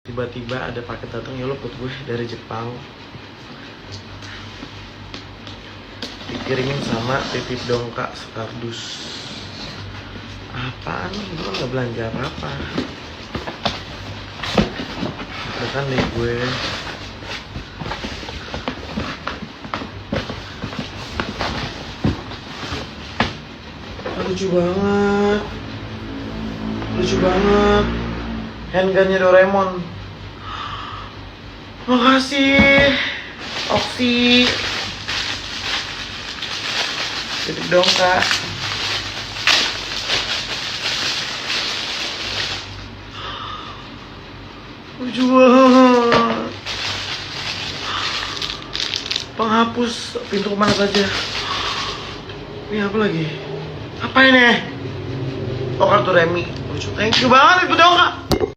Tiba-tiba ada paket datang, ya lo buat gue dari Jepang, dikirimin sama Pipit Dongka sekardus. Apaan? Gue nggak belanja apa-apa. Tekan deh gue. Lucu banget, lucu banget. Handgunnya Doraemon. Makasih, Oksi. Pipit Dongka. Lucu banget. Penghapus pintu kemana saja. Ini apa lagi? Apa ini? Oh, kartu remi. Lucu. Thank you banget, Pipit Dongka.